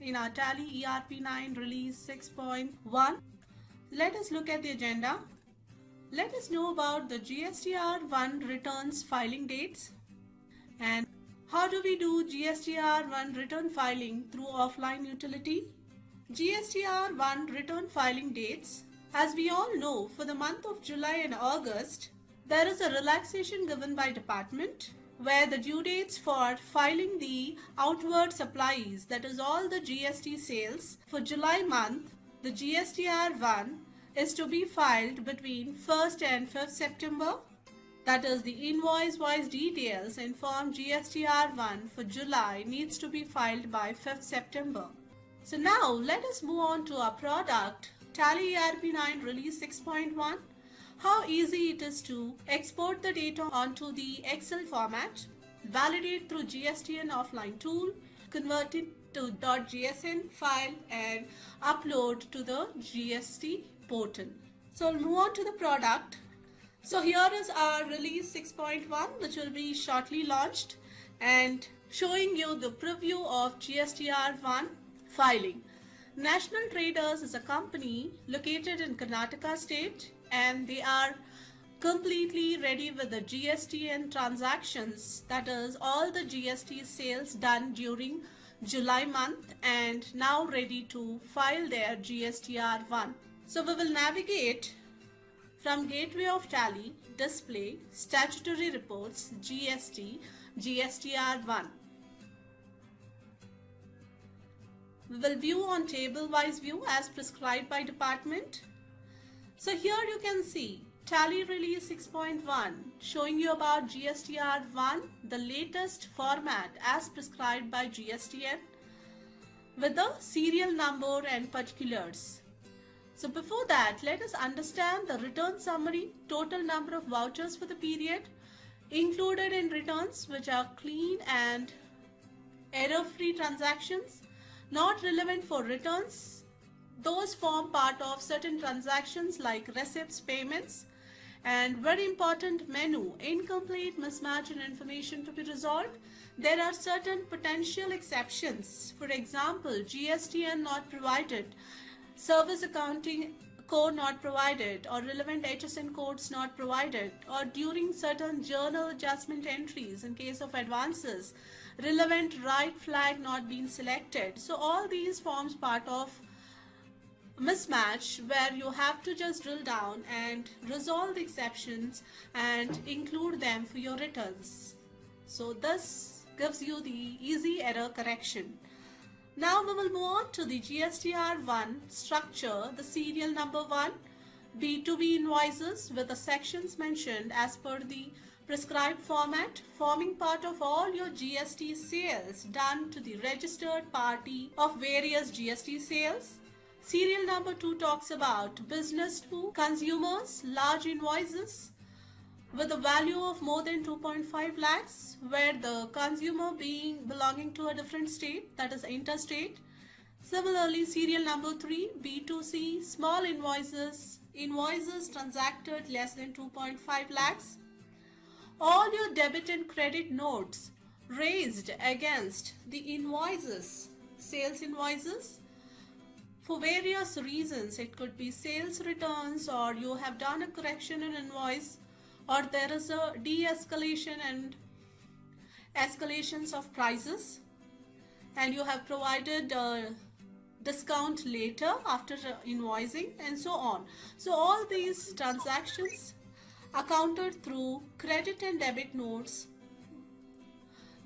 in our Tally ERP9 release 6.1. Let us look at the agenda. Let us know about the GSTR1 returns filing dates and how do we do GSTR1 return filing through offline utility. GSTR1 return filing dates. As we all know, for the month of July and August, there is a relaxation given by department where the due dates for filing the outward supplies, that is all the GST sales for July month, the GSTR1 is to be filed between 1st and 5th September. That is, the invoice-wise details in Form GSTR1 for July needs to be filed by 5th September. So now let us move on to our product Tally ERP9 release 6.1. How easy it is to export the data onto the Excel format, validate through GSTN offline tool, convert it to .gsn file and upload to the GST portal. So we'll move on to the product. So here is our release 6.1 which will be shortly launched and showing you the preview of GSTR1 filing. National Traders is a company located in Karnataka state and they are completely ready with the GSTN transactions, that is all the GST sales done during July month and now ready to file their GSTR1. So we will navigate from Gateway of Tally, Display, Statutory Reports, GST, GSTR1. We will view on table-wise view as prescribed by department. So here you can see Tally release 6.1 showing you about GSTR1, the latest format as prescribed by GSTN with the serial number and particulars. So before that, let us understand the return summary, total number of vouchers for the period included in returns which are clean and error-free transactions, not relevant for returns. Those form part of certain transactions like receipts, payments, and very important menu, incomplete, mismatch in information to be resolved. There are certain potential exceptions. For example, GSTN not provided, service accounting code not provided, or relevant HSN codes not provided, or during certain journal adjustment entries in case of advances, relevant right flag not being selected. So all these forms part of mismatch where you have to just drill down and resolve the exceptions and include them for your returns. So this gives you the easy error correction. Now we will move on to the GSTR1 structure, the serial number 1, B2B invoices with the sections mentioned as per the prescribed format, forming part of all your GST sales done to the registered party of various GST sales. Serial number 2 talks about business to consumers, large invoices with a value of more than 2.5 lakhs, where the consumer belonging to a different state, that is interstate. Similarly, serial number 3, B2C, small invoices, invoices transacted less than 2.5 lakhs. All your debit and credit notes raised against the invoices, sales invoices, for various reasons. It could be sales returns, or you have done a correction in invoice, or there is a de-escalation and escalations of prices, and you have provided a discount later after invoicing and so on. So all these transactions accounted through credit and debit notes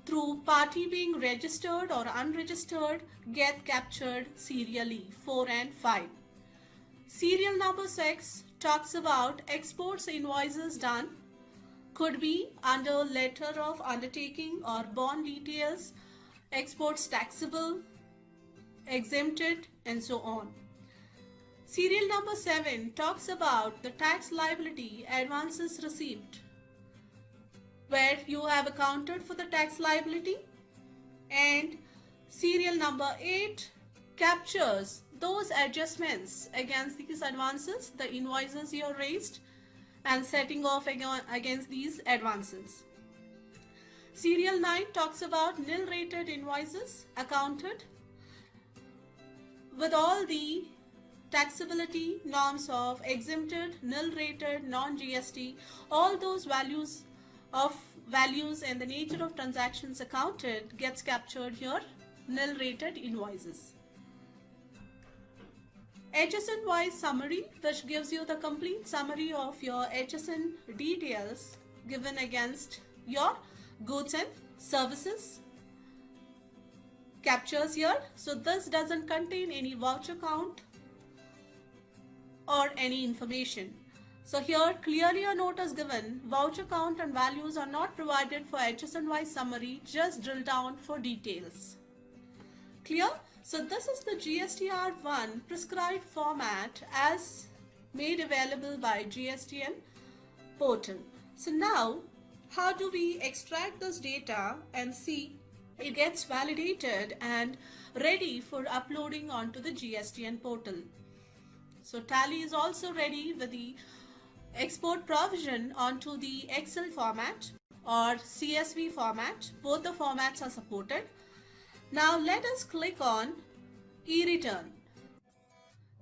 through party being registered or unregistered get captured serially 4 and 5. Serial number 6 talks about exports invoices done, could be under letter of undertaking or bond details, exports taxable, exempted, and so on. Serial number 7 talks about the tax liability advances received, where you have accounted for the tax liability, and serial number 8 captures those adjustments against these advances, the invoices you raised, and setting off against these advances. Serial 9 talks about nil rated invoices accounted with all the taxability norms of exempted, nil rated, non-GST, all those values and the nature of transactions accounted gets captured here, nil rated invoices. HSN wise summary, which gives you the complete summary of your HSN details given against your goods and services, captures here. So this doesn't contain any voucher count or any information. So here clearly a note is given, voucher count and values are not provided for HSN wise summary, just drill down for details. Clear? So this is the GSTR1 prescribed format as made available by GSTN portal. So now how do we extract this data and see it gets validated and ready for uploading onto the GSTN portal? So Tally is also ready with the export provision onto the Excel format or CSV format. Both the formats are supported. Now let us click on e-return.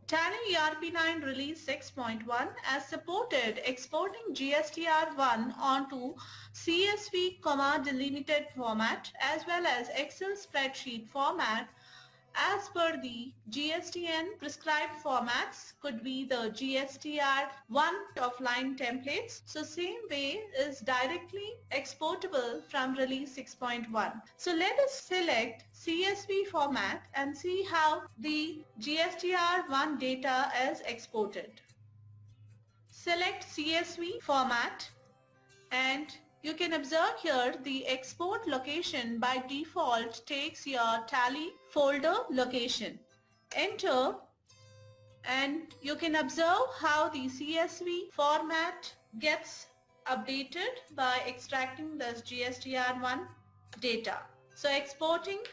Tally ERP9 release 6.1 has supported exporting GSTR1 onto CSV, delimited format as well as Excel spreadsheet format as per the GSTN prescribed formats, could be the GSTR1 offline templates. So same way is directly exportable from release 6.1. So let us select CSV format and see how the GSTR1 data is exported. Select CSV format and you can observe here the export location by default takes your Tally folder location. Enter and you can observe how the CSV format gets updated by extracting this GSTR1 data. So exporting,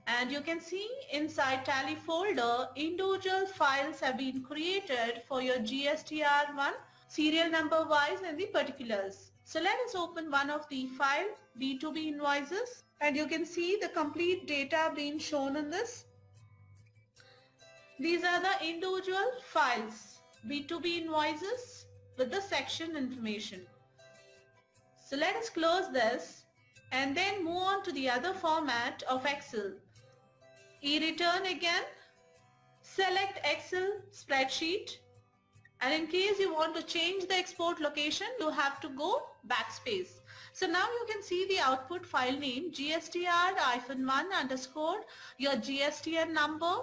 and you can see inside Tally folder individual files have been created for your GSTR1 serial number wise and the particulars. So let us open one of the file B2B invoices and you can see the complete data being shown in this. These are the individual files, B2B invoices with the section information. So let us close this and then move on to the other format of Excel. E-return again, select Excel spreadsheet. And in case you want to change the export location, you have to go backspace. So now you can see the output file name GSTR-1 underscore your GSTN number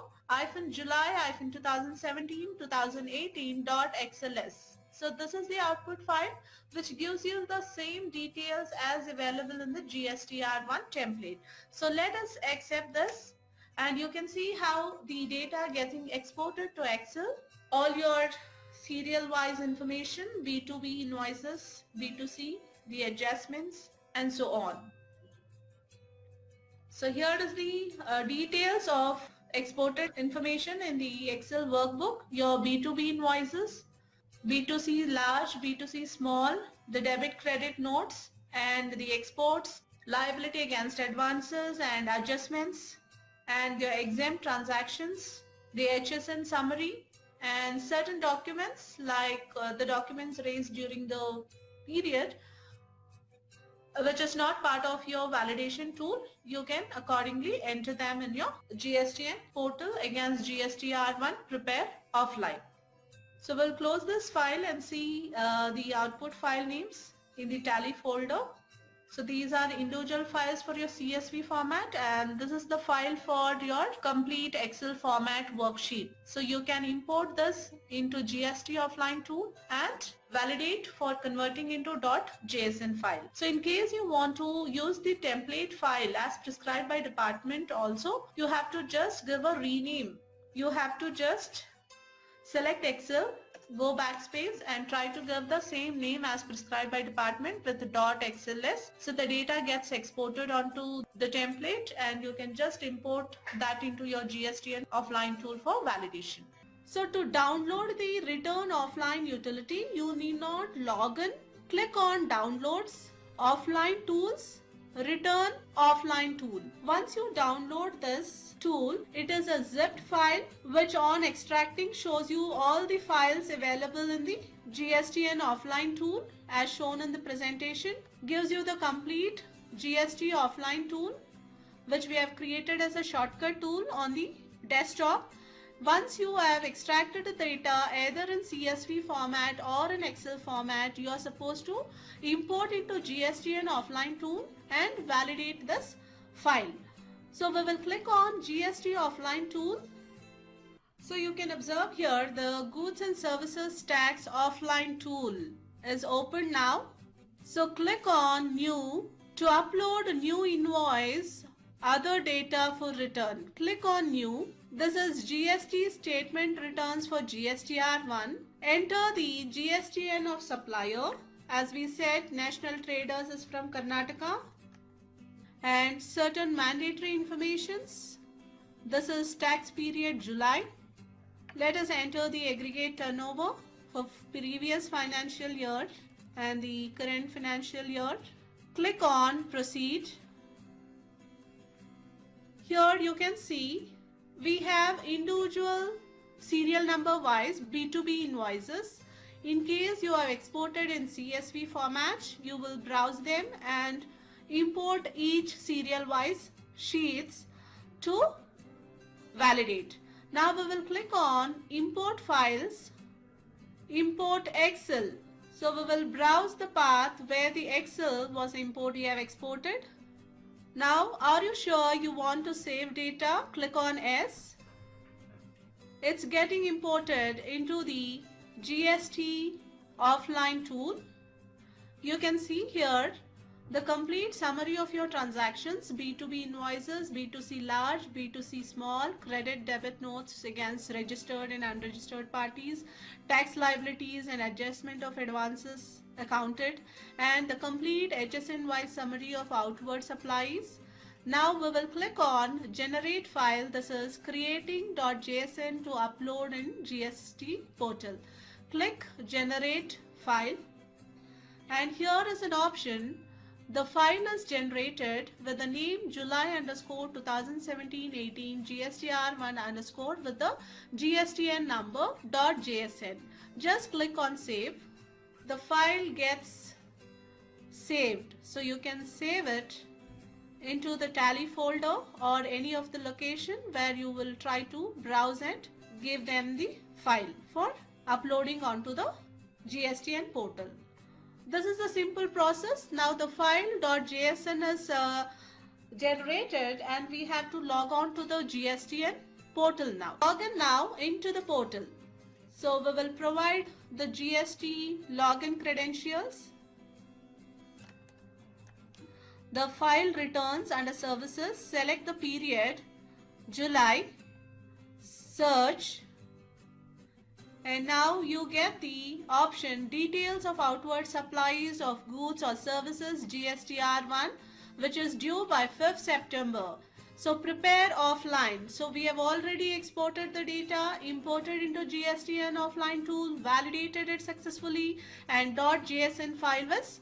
July-2017-2018.xls. So this is the output file which gives you the same details as available in the GSTR1 template. So let us accept this and you can see how the data getting exported to Excel. All your serial wise information, B2B invoices, B2C, the adjustments and so on. So here is the details of exported information in the Excel workbook, your B2B invoices, B2C large, B2C small, the debit credit notes and the exports, liability against advances and adjustments and your exempt transactions, the HSN summary, and certain documents like the documents raised during the period which is not part of your validation tool, you can accordingly enter them in your GSTN portal against GSTR1 prepare offline. So we'll close this file and see the output file names in the Tally folder. So these are the individual files for your CSV format and this is the file for your complete Excel format worksheet. So you can import this into GST offline tool and validate for converting into .jsn file. So in case you want to use the template file as prescribed by department also, you have to just give a rename. You have to just select Excel, go backspace and try to give the same name as prescribed by department with .xls. So the data gets exported onto the template and you can just import that into your GSTN offline tool for validation. So to download the return offline utility, you need not log in. Click on downloads, offline tools return offline tool. Once you download this tool, it is a zipped file which on extracting shows you all the files available in the GSTN offline tool as shown in the presentation. Gives you the complete GST offline tool which we have created as a shortcut tool on the desktop. Once you have extracted the data either in CSV format or in Excel format, you are supposed to import into GSTN offline tool and validate this file. So we will click on GST offline tool. So you can observe here the goods and services tax offline tool is open now. So click on new to upload a new invoice, other data for return. Click on new. This is GST statement returns for GSTR1. Enter the GSTN of supplier. As we said, National Traders is from Karnataka. And certain mandatory informations. This is tax period July. Let us enter the aggregate turnover for previous financial year and the current financial year. Click on proceed. Here you can see we have individual serial number wise B2B invoices. In case you have exported in CSV format, you will browse them and import each serial wise sheets to validate. Now we will click on import files, import Excel. So we will browse the path where the Excel was exported. Now, are you sure you want to save data? Click on S. It's getting imported into the GST offline tool. You can see here the complete summary of your transactions, B2B invoices, B2C large, B2C small, credit debit notes against registered and unregistered parties, tax liabilities and adjustment of advances accounted, and the complete HSN-wise summary of outward supplies. Now we will click on generate file. This is creating.jsn to upload in GST portal. Click generate file, and here is an option. The file is generated with the name July _ 2017-18 GSTR1 _ with the GSTN number .jsn. Just click on save. The file gets saved. So you can save it into the tally folder or any of the location where you will try to browse and give them the file for uploading onto the GSTN portal. This is a simple process. Now the file .jsn is generated and we have to log on to the GSTN portal now. Log in now into the portal. So we will provide the GST login credentials. The file returns under services. Select the period July. Search. And now you get the option details of outward supplies of goods or services GSTR1 which is due by 5th September. So prepare offline. So we have already exported the data, imported into GSTN offline tool, validated it successfully, and .jsn file was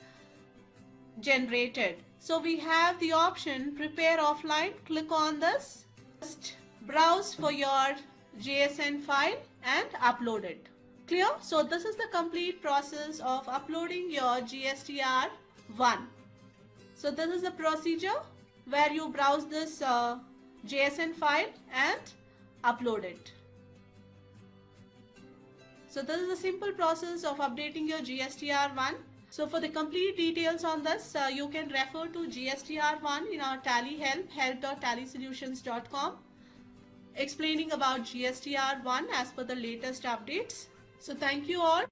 generated. So we have the option prepare offline. Click on this. Just browse for your JSN file and upload it. Clear? So this is the complete process of uploading your GSTR1. So this is the procedure where you browse this JSN file and upload it. So this is a simple process of updating your GSTR1. So for the complete details on this, you can refer to GSTR1 in our Tally help, help.tallysolutions.com, explaining about GSTR1 as per the latest updates. So thank you all.